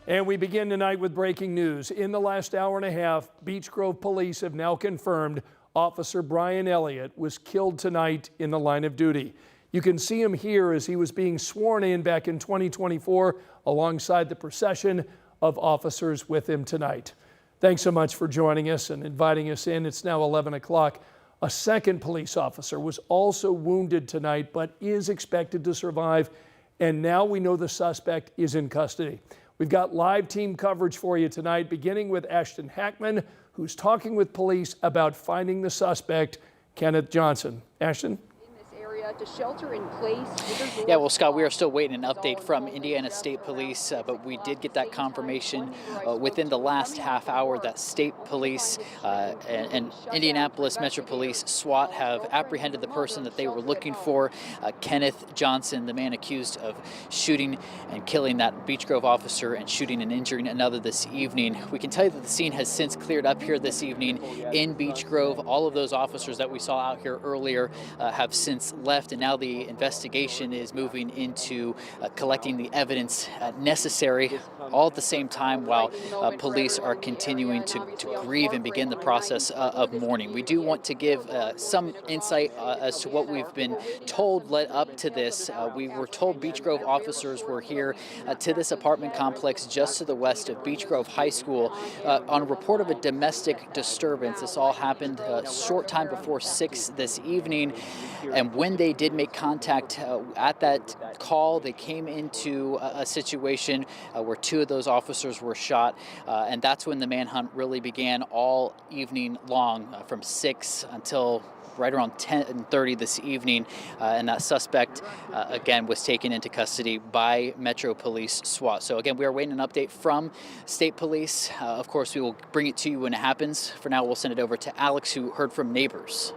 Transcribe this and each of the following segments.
And we begin tonight with breaking news. In the last hour and a half, Beech Grove police have now confirmed Officer Brian Elliot was killed tonight in the line of duty. You can see him here as he was being sworn in back in 2024 alongside the procession of officers with him tonight. Thanks so much for joining us and inviting us in. It's now 11 o'clock. A second police officer was also wounded tonight but is expected to survive, and now we know the suspect is in custody. We've got live team coverage for you tonight, beginning with Ashton Hackman, who's talking with police about finding the suspect, Kenneth Johnson. Ashton? To shelter in place. Yeah, well, Scott, we are still waiting an update from Indiana State Police, but we did get that confirmation within the last half hour that State Police and Indianapolis Metro Police SWAT have apprehended the person that they were looking for, Kenneth Johnson, the man accused of shooting and killing that Beech Grove officer and shooting and injuring another this evening. We can tell you that the scene has since cleared up here this evening in Beech Grove. All of those officers that we saw out here earlier have since left, and now the investigation is moving into collecting the evidence necessary, all at the same time while police are continuing to grieve and begin the process of mourning. We do want to give some insight as to what we've been told led up to this. We were told Beech Grove officers were here to this apartment complex just to the west of Beech Grove High School on a report of a domestic disturbance. This all happened a short time before 6 this evening, and when they did make contact at that call, they came into a situation where 2 of those officers were shot, and that's when the manhunt really began all evening long, from 6 until right around 10:30 this evening, and that suspect again was taken into custody by Metro Police SWAT. So again, we are waiting an update from State Police. Of course, we will bring it to you when it happens. For now, we'll send it over to Alex, who heard from neighbors.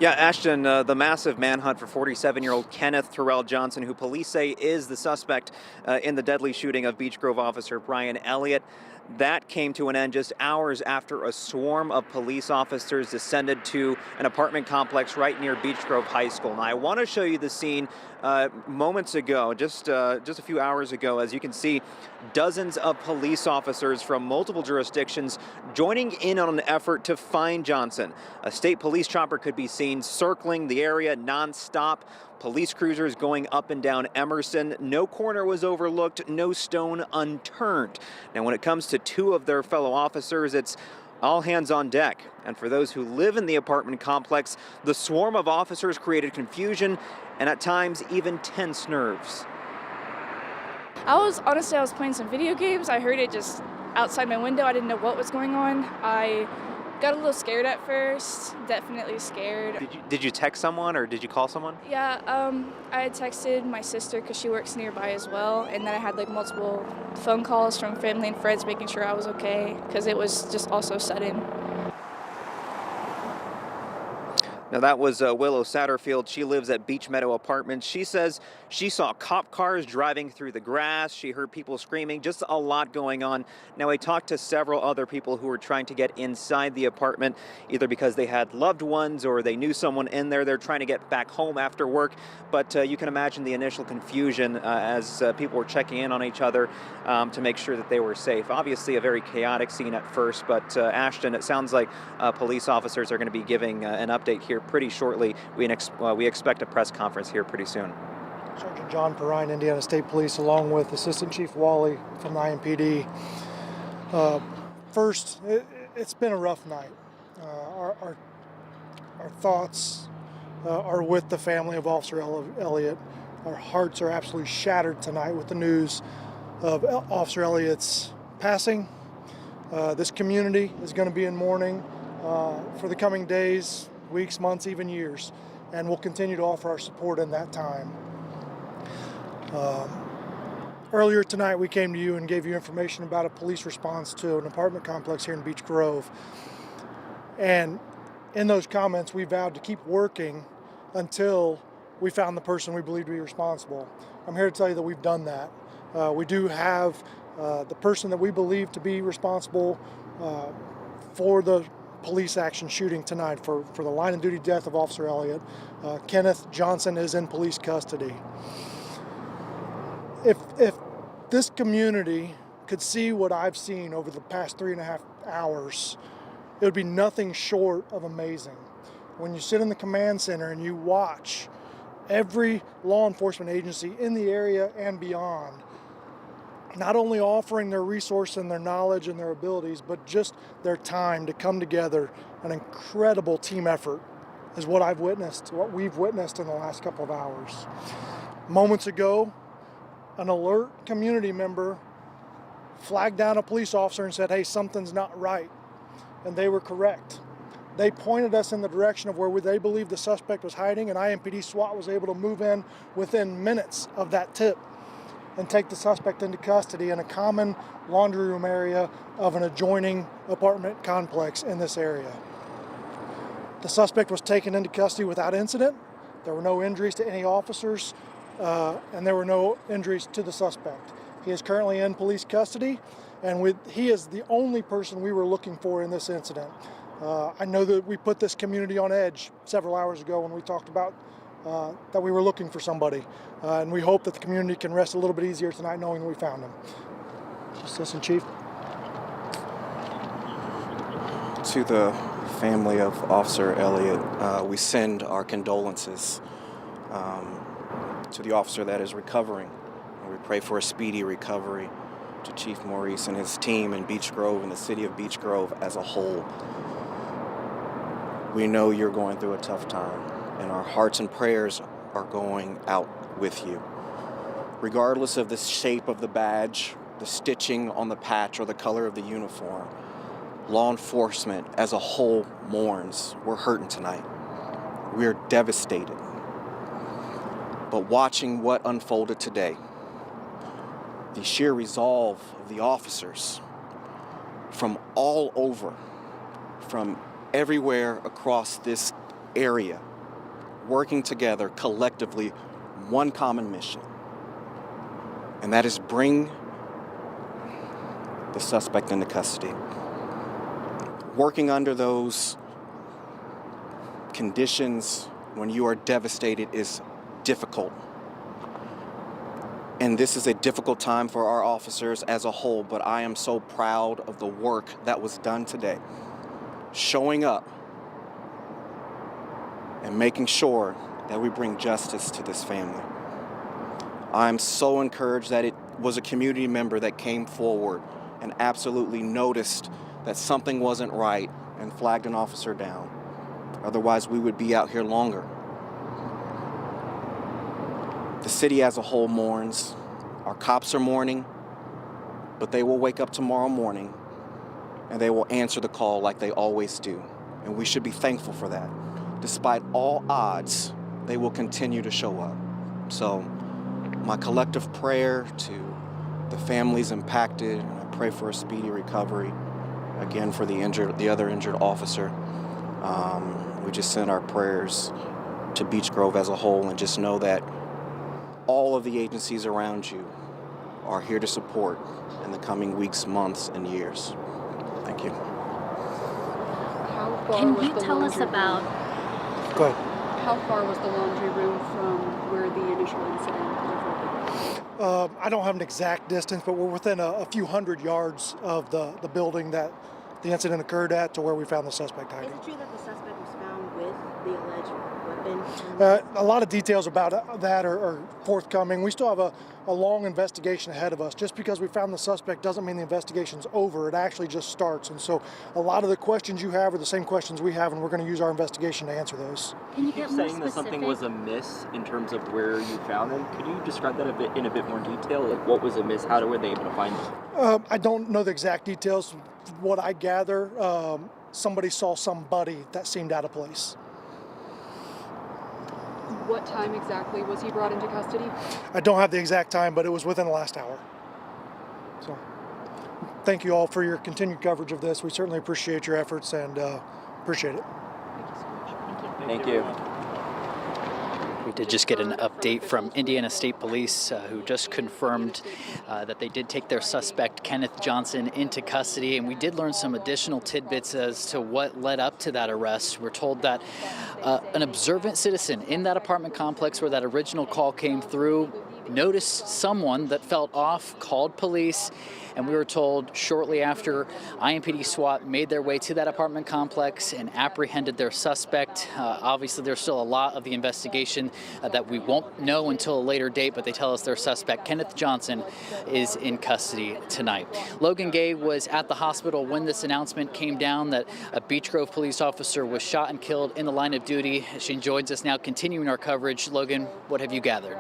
Yeah, Ashton, the massive manhunt for 47-year-old Kenneth Johnson, who police say is the suspect in the deadly shooting of Beech Grove officer Brian Elliot. That came to an end just hours after a swarm of police officers descended to an apartment complex right near Beech Grove High School. Now, I want to show you the scene moments ago, just a few hours ago. As you can see, dozens of police officers from multiple jurisdictions joining in on an effort to find Johnson. A state police chopper could be seen circling the area nonstop. Police cruisers going up and down Emerson. No corner was overlooked, no stone unturned. Now, when it comes to 2 of their fellow officers, it's all hands on deck. And for those who live in the apartment complex, the swarm of officers created confusion and at times even tense nerves. I was playing some video games. I heard it just outside my window. I didn't know what was going on. I got a little scared at first, definitely scared. Did you text someone or did you call someone? Yeah, I had texted my sister because she works nearby as well, and then I had like multiple phone calls from family and friends making sure I was okay because it was just all so sudden. Now, that was Willow Satterfield. She lives at Beach Meadow Apartments. She says she saw cop cars driving through the grass. She heard people screaming, just a lot going on. Now, I talked to several other people who were trying to get inside the apartment, either because they had loved ones or they knew someone in there. They're trying to get back home after work. But you can imagine the initial confusion as people were checking in on each other to make sure that they were safe. Obviously, a very chaotic scene at first, but Ashton, it sounds like police officers are going to be giving an update here pretty shortly. We expect a press conference here pretty soon. Sergeant John Perrine, Indiana State Police, along with Assistant Chief Wally from the IMPD. First, it's been a rough night. Our thoughts are with the family of Officer Elliot. Our hearts are absolutely shattered tonight with the news of Officer Elliot's passing. This community is going to be in mourning for the coming days, weeks, months, even years, and we'll continue to offer our support in that time. Earlier tonight, we came to you and gave you information about a police response to an apartment complex here in Beech Grove. And in those comments, we vowed to keep working until we found the person we believed to be responsible. I'm here to tell you that we've done that. We do have the person that we believe to be responsible for the police action shooting tonight, for the line of duty death of Officer Elliot. Kenneth Johnson is in police custody. If this community could see what I've seen over the past 3.5 hours, it would be nothing short of amazing. When you sit in the command center and you watch every law enforcement agency in the area and beyond, not only offering their resource and their knowledge and their abilities, but just their time to come together, an incredible team effort is what I've witnessed, what we've witnessed in the last couple of hours. Moments ago, an alert community member flagged down a police officer and said, hey, something's not right. And they were correct. They pointed us in the direction of where they believed the suspect was hiding, and IMPD SWAT was able to move in within minutes of that tip and take the suspect into custody in a common laundry room area of an adjoining apartment complex in this area. The suspect was taken into custody without incident. There were no injuries to any officers, and there were no injuries to the suspect. He is currently in police custody, and he is the only person we were looking for in this incident. I know that we put this community on edge several hours ago when we talked about that we were looking for somebody, and we hope that the community can rest a little bit easier tonight knowing that we found him. Assistant Chief. To the family of Officer Elliot, we send our condolences to the officer that is recovering. And we pray for a speedy recovery to Chief Maurice and his team in Beech Grove and the city of Beech Grove as a whole. We know you're going through a tough time, and our hearts and prayers are going out with you. Regardless of the shape of the badge, the stitching on the patch, or the color of the uniform, law enforcement as a whole mourns. We're hurting tonight. We're devastated. But watching what unfolded today, the sheer resolve of the officers from all over, from everywhere across this area, working together collectively, one common mission, and that is bring the suspect into custody. Working under those conditions when you are devastated is difficult. And this is a difficult time for our officers as a whole, but I am so proud of the work that was done today. Showing up and making sure that we bring justice to this family. I'm so encouraged that it was a community member that came forward and absolutely noticed that something wasn't right and flagged an officer down. Otherwise, we would be out here longer. The city as a whole mourns. Our cops are mourning, but they will wake up tomorrow morning and they will answer the call like they always do. And we should be thankful for that. Despite all odds, they will continue to show up. So my collective prayer to the families impacted, and I pray for a speedy recovery, again for the other injured officer. We just send our prayers to Beech Grove as a whole, and just know that all of the agencies around you are here to support in the coming weeks, months, and years. Thank you. How far Can was you the tell us laundry about? Go ahead. How far was the laundry room from where the initial incident occurred? I don't have an exact distance, but we're within a few hundred yards of the building that the incident occurred at to where we found the suspect hiding. Is it true that the suspect was found with the alleged weapon? A lot of details about that are forthcoming. We still have a long investigation ahead of us. Just because we found the suspect doesn't mean the investigation's over. It actually just starts. And so a lot of the questions you have are the same questions we have, and we're going to use our investigation to answer those. Can you keep get more saying that something specific? was amiss in terms of where you found him. Could you describe that in a bit more detail? Like, what was amiss? How were they able to find him? I don't know the exact details. What I gather, somebody saw somebody that seemed out of place. What time exactly was he brought into custody? I don't have the exact time, but it was within the last hour. So thank you all for your continued coverage of this. We certainly appreciate your efforts and appreciate it. Thank you so much. Thank you. We did just get an update from Indiana State Police who just confirmed that they did take their suspect, Kenneth Johnson, into custody. And we did learn some additional tidbits as to what led up to that arrest. We're told that an observant citizen in that apartment complex where that original call came through noticed someone that felt off, called police, and we were told shortly after IMPD SWAT made their way to that apartment complex and apprehended their suspect. Obviously, there's still a lot of the investigation that we won't know until a later date, but they tell us their suspect, Kenneth Johnson, is in custody tonight. Logan Gay was at the hospital when this announcement came down that a Beech Grove police officer was shot and killed in the line of duty. She joins us now, continuing our coverage. Logan, what have you gathered?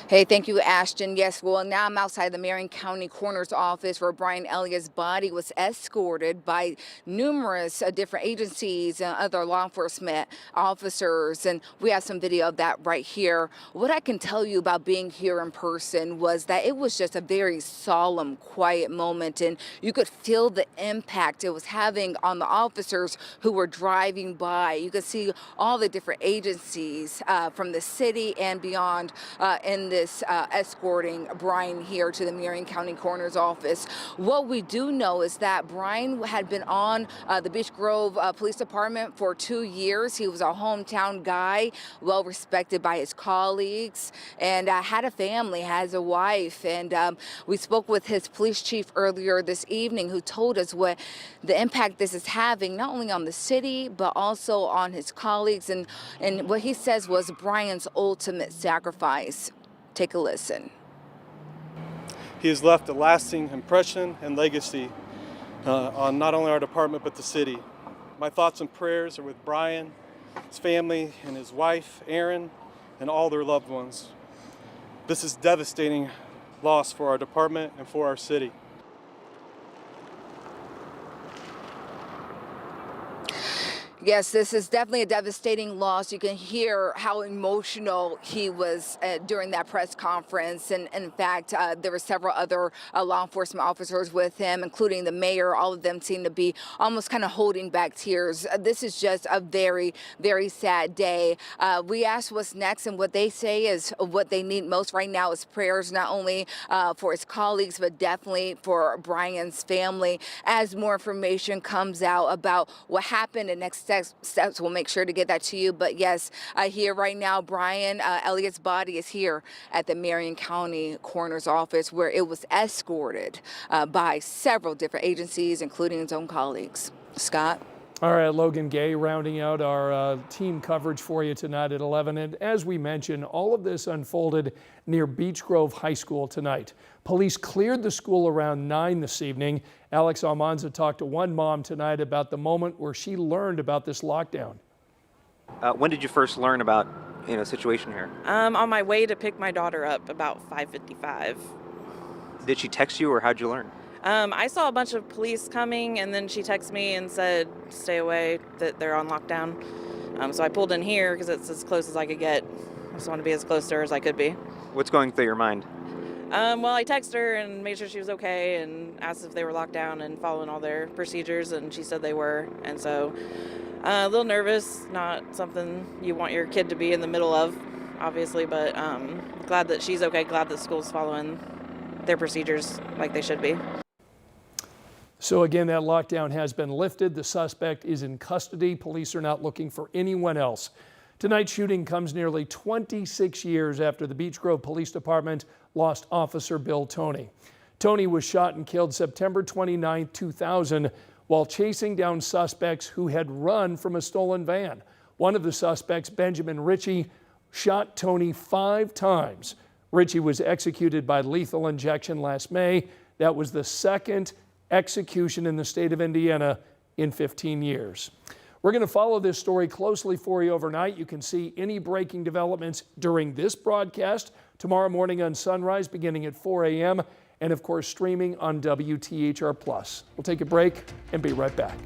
Hey, thank you, Ashton. Yes, well, now I'm outside the Marion County Coroner's Office where Brian Elliot's body was escorted by numerous different agencies and other law enforcement officers. And we have some video of that right here. What I can tell you about being here in person was that it was just a very solemn, quiet moment. And you could feel the impact it was having on the officers who were driving by. You could see all the different agencies from the city and beyond in this escorting Brian here to the Marion County Coroner's Office. What we do know is that Brian had been on the Beech Grove Police Department for 2 years. He was a hometown guy, well respected by his colleagues, and had a family, has a wife. And we spoke with his police chief earlier this evening, who told us what the impact this is having, not only on the city, but also on his colleagues. And what he says was Brian's ultimate sacrifice. Take a listen. He has left a lasting impression and legacy on not only our department, but the city. My thoughts and prayers are with Brian, his family, and his wife, Erin, and all their loved ones. This is devastating loss for our department and for our city. Yes, this is definitely a devastating loss. You can hear how emotional he was during that press conference. And in fact, there were several other law enforcement officers with him, including the mayor. All of them seem to be almost kind of holding back tears. This is just a very, very sad day. We asked what's next, and what they say is what they need most right now is prayers, not only for his colleagues, but definitely for Brian's family. As more information comes out about what happened and next steps, we'll make sure to get that to you. But yes, here right now, Brian Elliott's body is here at the Marion County Coroner's Office, where it was escorted by several different agencies, including his own colleagues. Scott? All right, Logan Gay rounding out our team coverage for you tonight at 11. And as we mentioned, all of this unfolded near Beech Grove High School tonight. Police cleared the school around 9 this evening. Alex Almanza talked to one mom tonight about the moment where she learned about this lockdown. When did you first learn about the situation here? On my way to pick my daughter up about 5:55. Did she text you, or how'd you learn? I saw a bunch of police coming, and then she texted me and said, stay away, that they're on lockdown. So I pulled in here because it's as close as I could get. I just want to be as close to her as I could be. What's going through your mind? Well, I texted her and made sure she was okay and asked if they were locked down and following all their procedures, and she said they were. And so a little nervous, not something you want your kid to be in the middle of, obviously, but glad that she's okay, glad that school's following their procedures like they should be. So again, that lockdown has been lifted. The suspect is in custody. Police are not looking for anyone else. Tonight's shooting comes nearly 26 years after the Beech Grove Police Department lost Officer Bill Toney. Toney was shot and killed September 29, 2000, while chasing down suspects who had run from a stolen van. One of the suspects, Benjamin Ritchie, shot Toney 5 times. Ritchie was executed by lethal injection last May. That was the second execution in the state of Indiana in 15 years. We're going to follow this story closely for you overnight. You can see any breaking developments during this broadcast tomorrow morning on Sunrise beginning at 4 a.m. and of course streaming on WTHR+. We'll take a break and be right back.